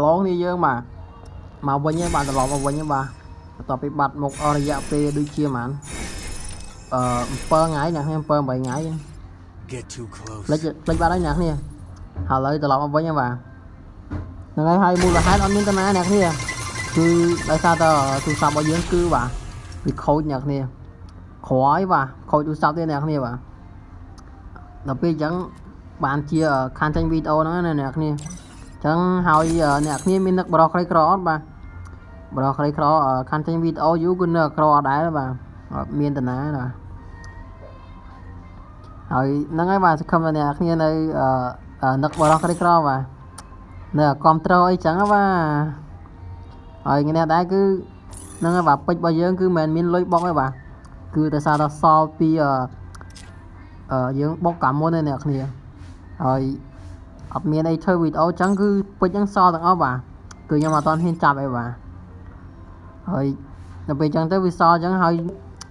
ឡូនេះយើងមកវិញហ្នឹងបាទត្រឡប់មកវិញហ្នឹងបាទបន្ទាប់ពីបាត់មុខអស់រយៈពេលដូចជាប្រហែល7ថ្ងៃអ្នកនេះ7 8ថ្ងៃលេចបាត់ហើយអ្នកនេះហើយឥឡូវត្រឡប់មកវិញហ្នឹងបាទហ្នឹងហើយមូលហេតុអត់មានតាណាអ្នកនេះគឺដោយសារតែទូរស័ព្ទរបស់យើងគឺបាទវាខូចអ្នកនេះក្រោយបាទខូចទូរស័ព្ទទេអ្នកនេះបាទដល់ពេលអញ្ចឹងបានជាខានចេញវីដេអូហ្នឹងណាអ្នកនេះអញ្ចឹងហើយអ្នកគ្នាមាននឹកបរោះក្រីក្រអត់បាទបរោះក្រីក្រខានចេញវីដេអូយូរគឺនៅក្រអត់ដែរបាទអត់មានតាណាបាទហើយហ្នឹងហើយបាទសង្ឃឹមថាអ្នកគ្នានៅនឹកបរោះក្រីក្របាទនៅគ្រប់ត្រូលអីចឹងបាទហើយថ្ងៃនេះដែរគឺហ្នឹងហើយបាទពេជ្ររបស់យើងគឺមិនមានលុយបុកទេបាទគឺតែសារតែសល់ពីយើងបុកកាលមុនទេអ្នកគ្នាហើយអត់មានអីធ្វើវីដេអូចឹងគឺពេជ្រហ្នឹងសល់ទាំងអស់បាទគឺខ្ញុំអត់ទាន់ហ៊ានចាប់អីបាទហើយដល់ពេលចឹងទៅវាសល់ចឹងហើយ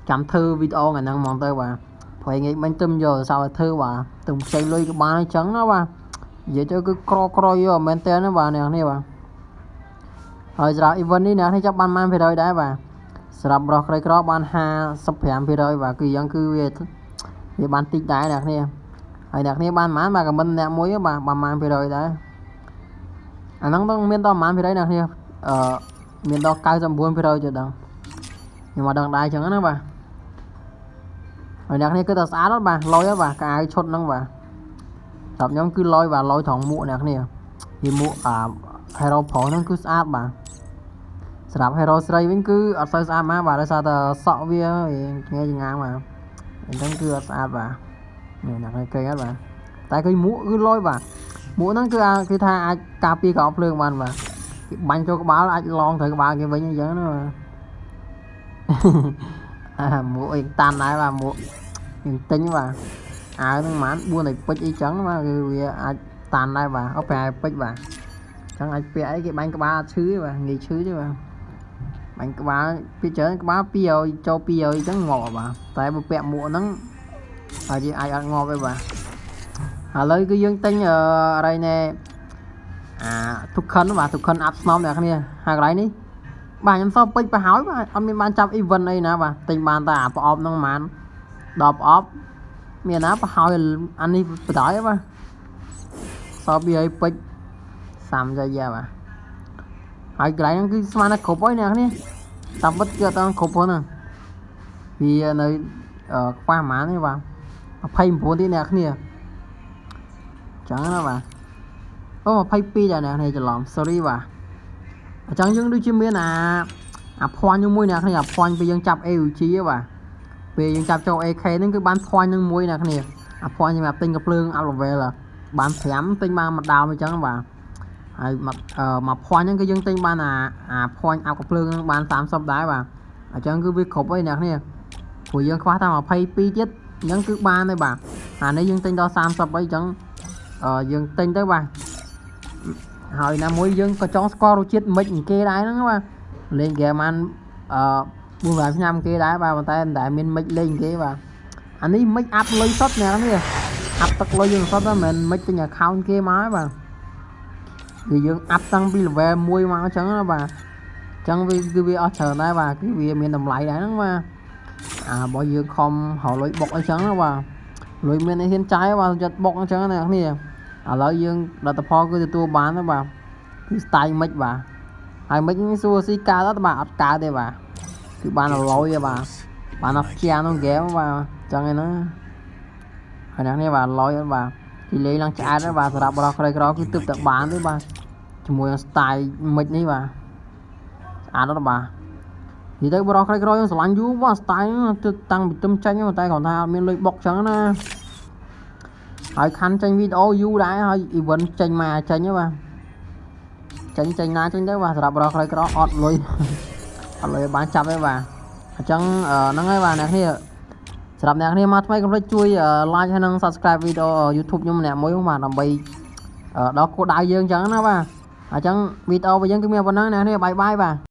ចាំធ្វើវីដេអូថ្ងៃហ្នឹងហ្មងទៅបាទព្រៃងាយបាញ់ទឹមយកសោឲ្យធ្វើបាទទឹមខ្ចីលុយក៏បានអញ្ចឹងណាបាទនិយាយទៅគឺក្រយកមែនតើណាបាទអ្នកនេះបាទហើយសម្រាប់ event នេះអ្នកនេះចាប់បាន%ដែរបាទសម្រាប់បរោះក្រីក្របាន55%បាទគឺយ៉ាងគឺវាបានតិចដែរអ្នកនេះហើយអ្នកនេះបានប៉ុន្មានបាទខមមិនអ្នកមួយបាទបានប៉ុន្មាន%ដែរអាហ្នឹងต้องមានដល់ប៉ុន្មាន%អ្នកនេះមានដល់99%ទៀតដល់ខ្ញុំមកដឹងដែរអញ្ចឹងណាបាទហើយអ្នកនេះគឺតែស្អាតអត់បាទលុយអត់បាទកៅឈុតហ្នឹងបាទសម្រាប់ខ្ញុំគឺលុយបាទលុយត្រង់មួកអ្នកនេះវាមួកHero Pro ហ្នឹងគឺស្អាតបាទសម្រាប់ Hero ស្រីវិញគឺអត់សូវស្អាតមកបាទដោយសារតែសក់វាងាយចង្អាងបាទអញ្ចឹងគឺអត់ស្អាតបាទនេះអ្នកនេះគេអត់បាទតែគឺមួកគឺលុយបាទមួកហ្នឹងគឺថាអាចការពារក្រោមភ្លើងបានបាទគេបាញ់ចូលក្បាលអាចឡងត្រូវក្បាលគេវិញអញ្ចឹងណាបាទមួកអីតាន់ដែរបាទមួកយើងទិញបាទអាវហ្នឹងប្រហែល4 ពេជ្រអីចឹងបាទគឺវាអាចតាន់ដែរបាទអត់ប្រហែលពេជ្របាទចឹងអាចពាក់អីគេបាញ់ក្បាលអត់ឈឺទេបាទងាយឈឺទេបាទបាញ់ក្បាលពីច្រើនក្បាល200ចូល200អញ្ចឹងងាប់បាទតែបើពាក់មួកហ្នឹងហើយយើងអាចអត់ងាប់ទេបាទឥឡូវគឺយើងទិញអីណែទុកខិនបាទទុកខិនអាប់ស្នំអ្នកគ្នាហើយកន្លែងនេះបាទខ្ញុំសោះពេជ្រប្រហើយបាទអត់មានបានចាប់ event អីណាបាទទិញបានតែប្រអប់ហ្នឹងប្រហែល10ប្រអប់មានណាប្រហើយអានេះបដ ாய் បាទសោះពីឲ្យពេជ្រ30យ៉ាបាទហើយកន្លែងហ្នឹងគឺស្មានតែគ្រប់ហើយអ្នកនេះតាមពិតគឺអត់ដល់គ្រប់ហ្នឹងវានៅខ្វះប្រហែលទេបាទ29ទៀតអ្នកគ្នាចឹងណាបាទអូ22ដែរអ្នកនេះច្រឡំ sorry បាទអញ្ចឹងយើងដូចជាមានអាភ័ណ្ឌមួយអ្នកគ្នាអាភ័ណ្ឌពេលយើងចាប់ AUG បាទពេលយើងចាប់ចូល AK ហ្នឹងគឺបានភ័ណ្ឌនឹងមួយអ្នកគ្នាអាភ័ណ្ឌសម្រាប់ទិញកាភ្លើង up level បាន5ទិញបានមួយដើមអញ្ចឹងបាទហើយមកភ័ណ្ឌហ្នឹងគឺយើងទិញបានអាភ័ណ្ឌអាប់កាភ្លើងហ្នឹងបាន30ដែរបាទអញ្ចឹងគឺវាគ្រប់ហើយអ្នកគ្នាព្រោះយើងខ្វះតែ22ទៀតអញ្ចឹងគឺបានហើយបាទអានេះយើងទិញដល់30ហើយអញ្ចឹងយើងទិញទៅបាទហើយណាមួយយើងក៏ចង់ស្គាល់រសជាតិមិចគេដែរហ្នឹងបាទលេងហ្គេមបាន4-5ឆ្នាំគេដែរបាទប៉ុន្តែមិនដែលមានមិចលេងគេបាទអានេះមិចអាប់លុយសុទ្ធអ្នកនេះអាប់ទឹកលុយយើងសុទ្ធហ្នឹងមិនមិចទិញ account គេមកហើយបាទគឺយើងអាប់តាំងពី level 1មកអញ្ចឹងណាបាទអញ្ចឹងវាអស់ច្រើនដែរបាទគឺវាមានតម្លៃដែរហ្នឹងបាទរបស់យើងខំរកលុយបុកអីចឹងណាបាទលុយមានអីហ៊ានចាយបាទចិត្តបុកអញ្ចឹងណាគ្នាឥឡូវយើងលទ្ធផលគឺទទួលបានហើយបាទគឺ style មិចបាទហើយមិចនេះសួរស៊ីកើតអត់បាទអត់កើតទេបាទគឺបានលុយទេបាទបានអត់ជាក្នុងហ្គេមបាទអញ្ចឹងឯណាហើយអ្នកនេះបាទលុយអត់បាទទីលេងឡើងឆ្អែតហើយបាទសម្រាប់បរោះក្រីក្រគឺទើបតែបានទេបាទជាមួយនឹង style មិចនេះបាទស្អាតអត់បាទនិយាយទៅបរោះក្រីក្រយើងស្រឡាញ់យូរបាទ style ទៅតាំងពីទឹមចេញតែគាត់ថាអត់មានលុយបុកអញ្ចឹងណាហើយខាន់ចេញវីដេអូយូរដែរហើយ event ចេញមកចេញទេបាទចេញណាចេញទៅបាទសម្រាប់បរោះក្រីក្រអត់លុយបានចាប់ទេបាទអញ្ចឹងហ្នឹងហើយបាទអ្នកនេះសម្រាប់អ្នកនេះមកថ្មីកុំភ្លេចជួយ like ហើយនិង subscribe វីដេអូ YouTube ខ្ញុំម្នាក់មួយបាទដើម្បីដល់គោលដៅយើងអញ្ចឹងណាបាទអញ្ចឹងវីដេអូរបស់យើងគឺមានប៉ុណ្ណឹងអ្នកនេះបាយបាទ